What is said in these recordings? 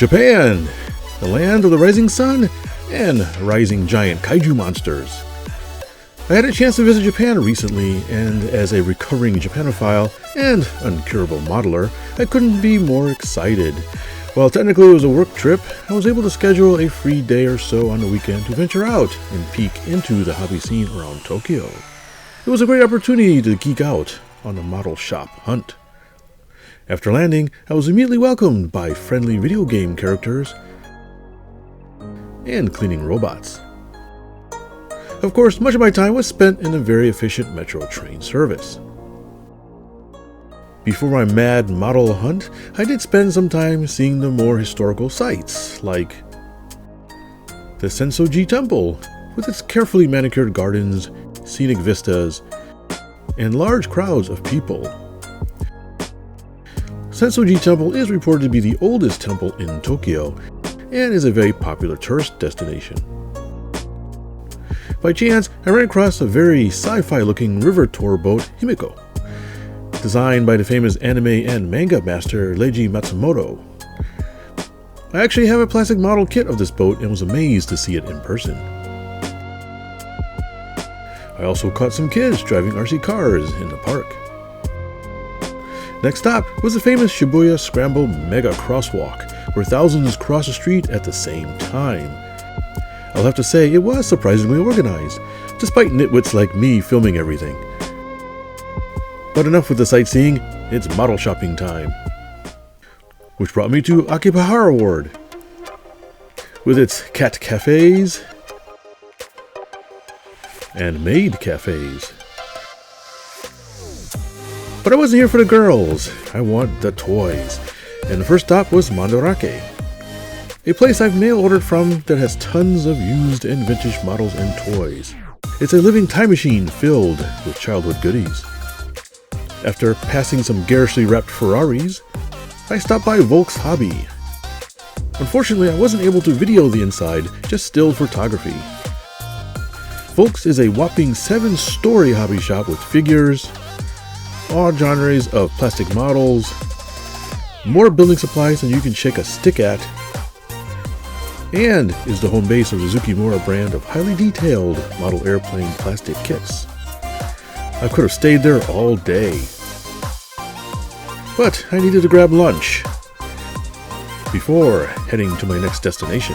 Japan, the land of the rising sun and rising giant kaiju monsters. I had a chance to visit Japan recently, and as a recovering Japanophile and uncurable modeler, I couldn't be more excited. While technically it was a work trip, I was able to schedule a free day or so on the weekend to venture out and peek into the hobby scene around Tokyo. It was a great opportunity to geek out on a model shop hunt. After landing, I was immediately welcomed by friendly video game characters and cleaning robots. Of course, much of my time was spent in a very efficient metro train service. Before my mad model hunt, I did spend some time seeing the more historical sites, like the Sensoji Temple, with its carefully manicured gardens, scenic vistas, and large crowds of people. Sensoji Temple is reported to be the oldest temple in Tokyo and is a very popular tourist destination. By chance, I ran across a very sci-fi looking river tour boat, Himiko, designed by the famous anime and manga master Leiji Matsumoto. I actually have a plastic model kit of this boat and was amazed to see it in person. I also caught some kids driving RC cars in the park. Next stop was the famous Shibuya Scramble Mega Crosswalk, where thousands crossed the street at the same time. I'll have to say it was surprisingly organized, despite nitwits like me filming everything. But enough with the sightseeing, it's model shopping time. Which brought me to Akibahara Ward, with its cat cafes and maid cafes. But I wasn't here for the girls, I want the toys, and the first stop was Mandarake, a place I've mail ordered from that has tons of used and vintage models and toys. It's a living time machine filled with childhood goodies. After passing some garishly wrapped Ferraris, I stopped by Volk's Hobby. Unfortunately, I wasn't able to video the inside, just still photography. Volk's is a whopping 7-story hobby shop with figures, all genres of plastic models, more building supplies than you can shake a stick at, and is the home base of the Zukimura brand of highly detailed model airplane plastic kits. I could have stayed there all day, but I needed to grab lunch before heading to my next destination.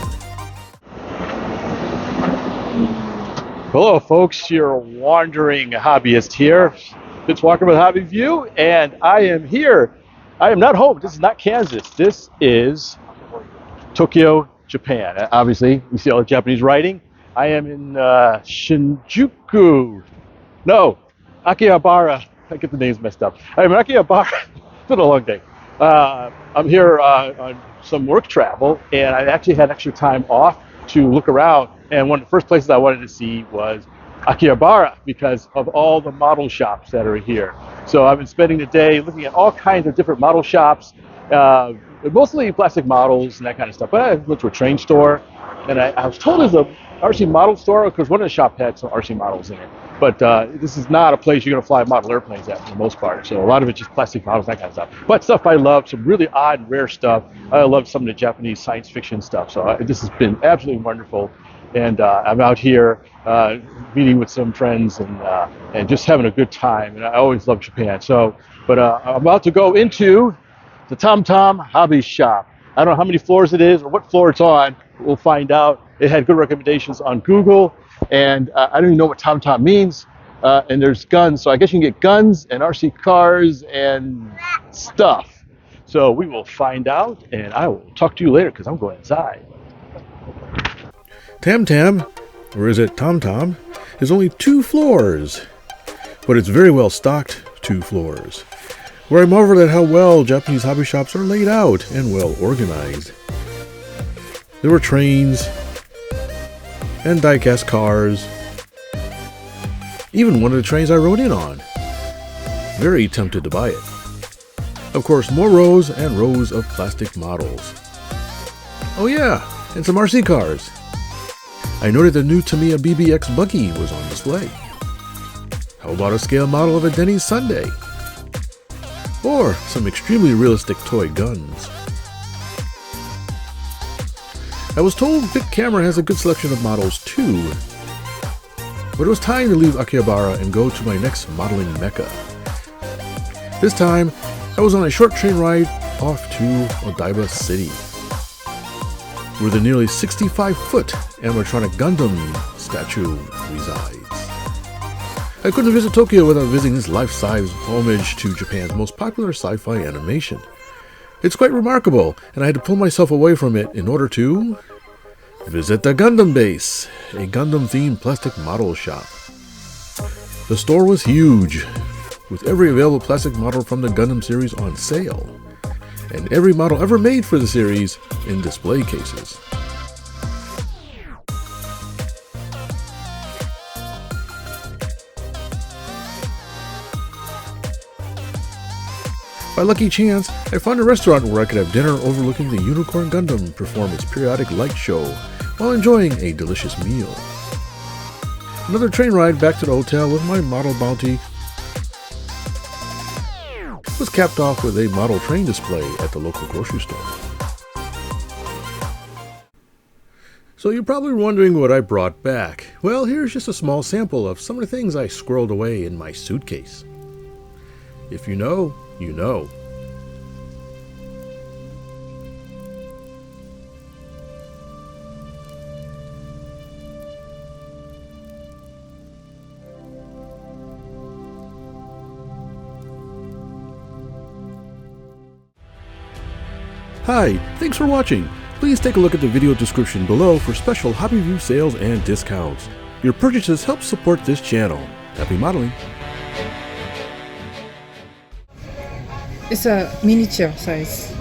Hello folks, your wandering hobbyist here. Fitz Walker with HobbyView, and I am here. I am not home. This is not Kansas. This is Tokyo, Japan. Obviously, you see all the Japanese writing. I am in Shinjuku. No, Akihabara. I get the names messed up. I'm in Akihabara. It's been a long day. I'm here on some work travel, and I actually had extra time off to look around. And one of the first places I wanted to see was Akihabara because of all the model shops that are here. So I've been spending the day looking at all kinds of different model shops, mostly plastic models and that kind of stuff. But I went to a train store, and I was told there's a RC model store because one of the shops had some RC models in it. But this is not a place you're going to fly model airplanes at for the most part. So a lot of it's just plastic models, that kind of stuff. But stuff I love, some really odd and rare stuff. I love some of the Japanese science fiction stuff. So this has been absolutely wonderful. And I'm out here meeting with some friends and just having a good time. And I always love Japan. So, but I'm about to go into the Tom Tom Hobby Shop. I don't know how many floors it is or what floor it's on. We'll find out. It had good recommendations on Google. And I don't even know what Tom Tom means. And there's guns. So I guess you can get guns and RC cars and stuff. So we will find out. And I will talk to you later because I'm going inside. Tam Tam, or is it Tom Tom, is only 2 floors, but it's very well stocked 2 floors, where I marveled at how well Japanese hobby shops are laid out and well organized. There were trains and die-cast cars, even one of the trains I rode in on. Very tempted to buy it. Of course, more rows and rows of plastic models. Oh yeah, and some RC cars. I noted the new Tamiya BBX buggy was on display. How about a scale model of a Denny's Sundae? Or some extremely realistic toy guns. I was told Big Camera has a good selection of models too, but it was time to leave Akihabara and go to my next modeling mecca. This time, I was on a short train ride off to Odaiba City, where the nearly 65-foot animatronic Gundam statue resides. I couldn't visit Tokyo without visiting this life-size homage to Japan's most popular sci-fi animation. It's quite remarkable, and I had to pull myself away from it in order to visit the Gundam base, a Gundam-themed plastic model shop. The store was huge, with every available plastic model from the Gundam series on sale, and every model ever made for the series in display cases. By lucky chance, I found a restaurant where I could have dinner overlooking the Unicorn Gundam perform its periodic light show while enjoying a delicious meal. Another train ride back to the hotel with my model bounty was capped off with a model train display at the local grocery store. So you're probably wondering what I brought back. Well, here's just a small sample of some of the things I squirreled away in my suitcase. If you know, you know. Hi, thanks for watching. Please take a look at the video description below for special HobbyView sales and discounts. Your purchases help support this channel. Happy modeling! It's a miniature size.